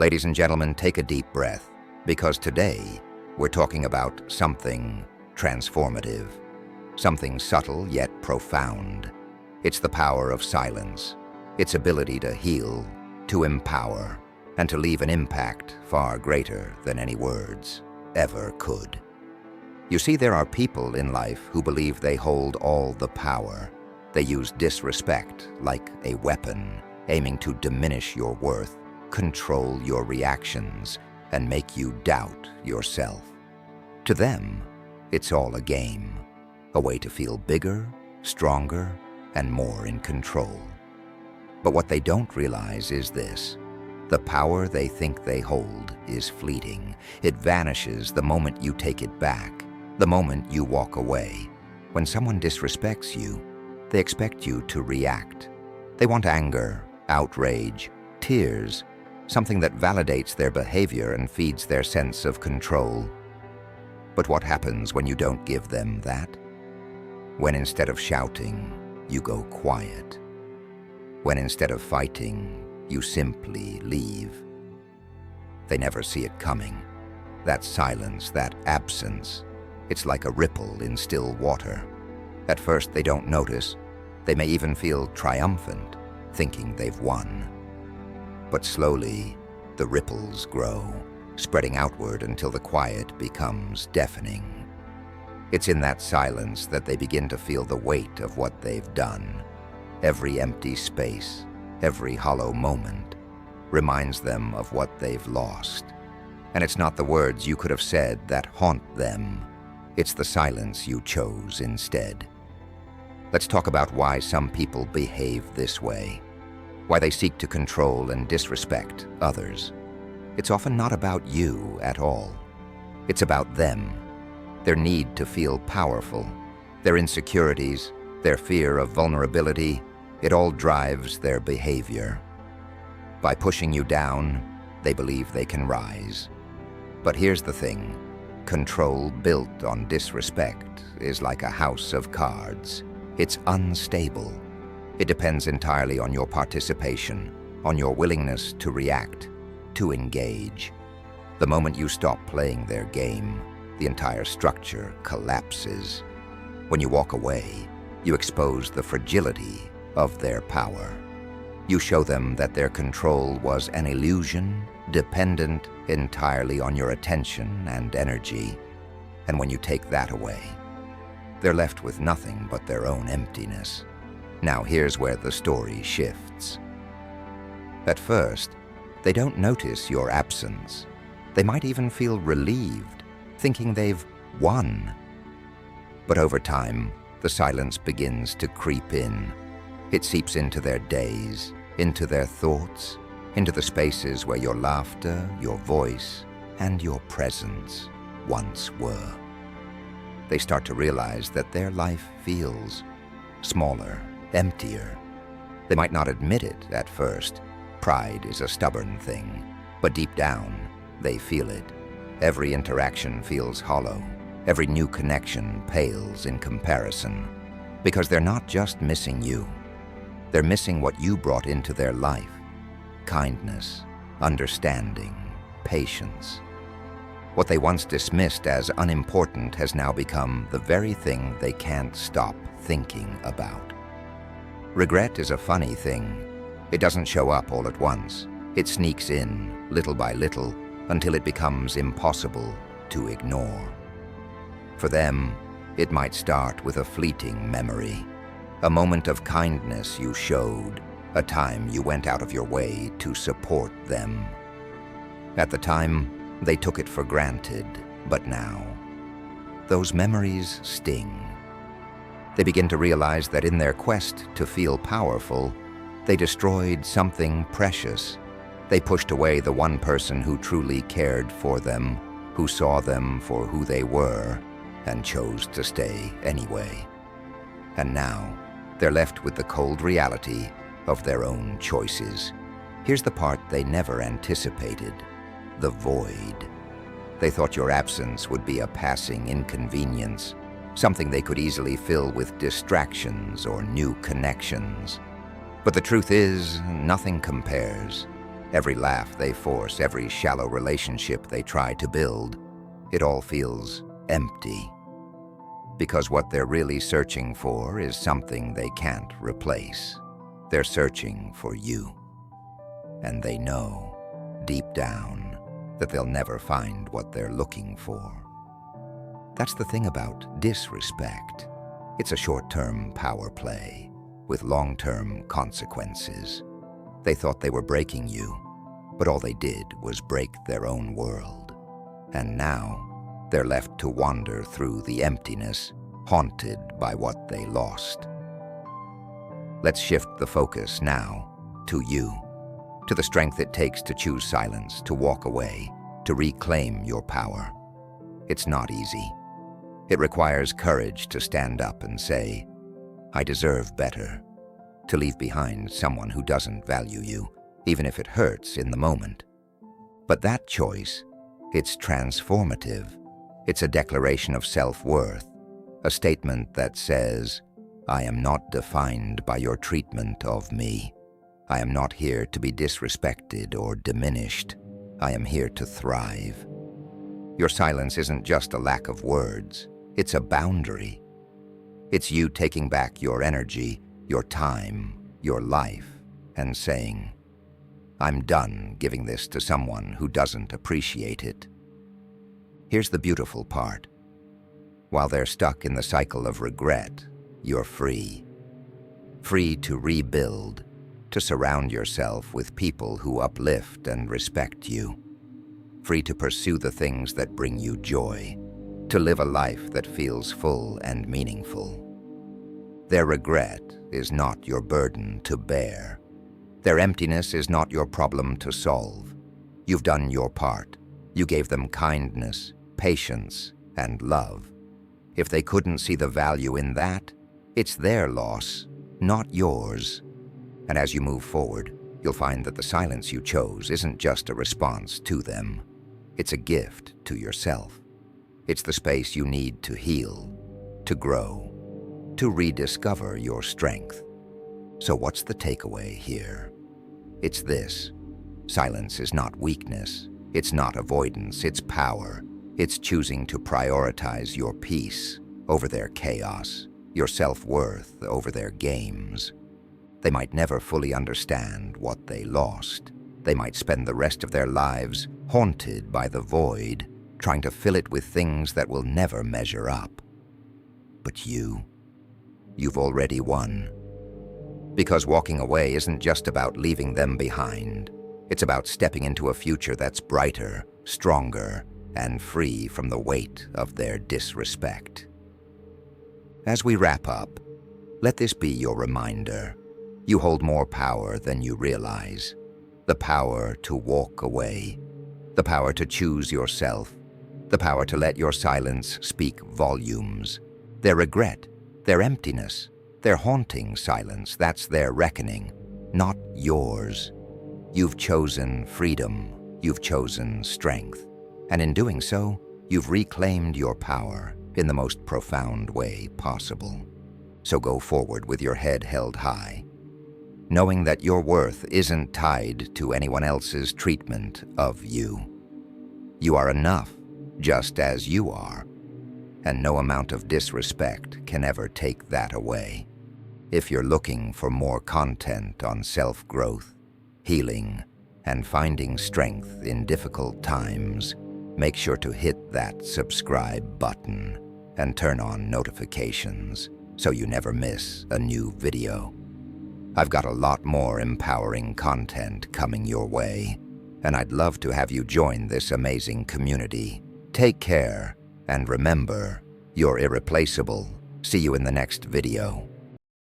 Ladies and gentlemen, take a deep breath, because today we're talking about something transformative, something subtle yet profound. It's the power of silence, its ability to heal, to empower, and to leave an impact far greater than any words ever could. You see, there are people in life who believe they hold all the power. They use disrespect like a weapon, aiming to diminish your worth, control your reactions, and make you doubt yourself. To them, it's all a game, a way to feel bigger, stronger, and more in control. But what they don't realize is this: the power they think they hold is fleeting. It vanishes the moment you take it back, the moment you walk away. When someone disrespects you, they expect you to react. They want anger, outrage, tears, something that validates their behavior and feeds their sense of control. But what happens when you don't give them that? When instead of shouting, you go quiet. When instead of fighting, you simply leave. They never see it coming. That silence, that absence, it's like a ripple in still water. At first they don't notice. They may even feel triumphant, thinking they've won. But slowly, the ripples grow, spreading outward until the quiet becomes deafening. It's in that silence that they begin to feel the weight of what they've done. Every empty space, every hollow moment, reminds them of what they've lost. And it's not the words you could have said that haunt them. It's the silence you chose instead. Let's talk about why some people behave this way, why they seek to control and disrespect others. It's often not about you at all. It's about them, their need to feel powerful, their insecurities, their fear of vulnerability. It all drives their behavior. By pushing you down, they believe they can rise. But here's the thing: control built on disrespect is like a house of cards. It's unstable. It depends entirely on your participation, on your willingness to react, to engage. The moment you stop playing their game, the entire structure collapses. When you walk away, you expose the fragility of their power. You show them that their control was an illusion, dependent entirely on your attention and energy. And when you take that away, they're left with nothing but their own emptiness. Now here's where the story shifts. At first, they don't notice your absence. They might even feel relieved, thinking they've won. But over time, the silence begins to creep in. It seeps into their days, into their thoughts, into the spaces where your laughter, your voice, and your presence once were. They start to realize that their life feels smaller, emptier. They might not admit it at first. Pride is a stubborn thing, but deep down, they feel it. Every interaction feels hollow. Every new connection pales in comparison, because they're not just missing you. They're missing what you brought into their life: kindness, understanding, patience. What they once dismissed as unimportant has now become the very thing they can't stop thinking about. Regret is a funny thing. It doesn't show up all at once. It sneaks in, little by little, until it becomes impossible to ignore. For them, it might start with a fleeting memory, a moment of kindness you showed, a time you went out of your way to support them. At the time, they took it for granted, but now, those memories sting. They begin to realize that in their quest to feel powerful, they destroyed something precious. They pushed away the one person who truly cared for them, who saw them for who they were, and chose to stay anyway. And now, they're left with the cold reality of their own choices. Here's the part they never anticipated: the void. They thought your absence would be a passing inconvenience, something they could easily fill with distractions or new connections. But the truth is, nothing compares. Every laugh they force, every shallow relationship they try to build, it all feels empty. Because what they're really searching for is something they can't replace. They're searching for you. And they know, deep down, that they'll never find what they're looking for. That's the thing about disrespect. It's a short-term power play with long-term consequences. They thought they were breaking you, but all they did was break their own world. And now, they're left to wander through the emptiness, haunted by what they lost. Let's shift the focus now to you, to the strength it takes to choose silence, to walk away, to reclaim your power. It's not easy. It requires courage to stand up and say, "I deserve better," to leave behind someone who doesn't value you, even if it hurts in the moment. But that choice, it's transformative. It's a declaration of self-worth, a statement that says, "I am not defined by your treatment of me. I am not here to be disrespected or diminished. I am here to thrive." Your silence isn't just a lack of words, it's a boundary. It's you taking back your energy, your time, your life, and saying, "I'm done giving this to someone who doesn't appreciate it." Here's the beautiful part. While they're stuck in the cycle of regret, you're free. Free to rebuild, to surround yourself with people who uplift and respect you. Free to pursue the things that bring you joy, to live a life that feels full and meaningful. Their regret is not your burden to bear. Their emptiness is not your problem to solve. You've done your part. You gave them kindness, patience, and love. If they couldn't see the value in that, it's their loss, not yours. And as you move forward, you'll find that the silence you chose isn't just a response to them. It's a gift to yourself. It's the space you need to heal, to grow, to rediscover your strength. So what's the takeaway here? It's this. Silence is not weakness. It's not avoidance. It's power. It's choosing to prioritize your peace over their chaos, your self-worth over their games. They might never fully understand what they lost. They might spend the rest of their lives haunted by the void, trying to fill it with things that will never measure up. But you've already won. Because walking away isn't just about leaving them behind. It's about stepping into a future that's brighter, stronger, and free from the weight of their disrespect. As we wrap up, let this be your reminder. You hold more power than you realize. The power to walk away. The power to choose yourself. The power to let your silence speak volumes. Their regret, their emptiness, their haunting silence, that's their reckoning, not yours. You've chosen freedom. You've chosen strength. And in doing so, you've reclaimed your power in the most profound way possible. So go forward with your head held high, knowing that your worth isn't tied to anyone else's treatment of you. You are enough, just as you are, and no amount of disrespect can ever take that away. If you're looking for more content on self-growth, healing, and finding strength in difficult times, make sure to hit that subscribe button and turn on notifications so you never miss a new video. I've got a lot more empowering content coming your way, and I'd love to have you join this amazing community. Take care, and remember, you're irreplaceable. See you in the next video.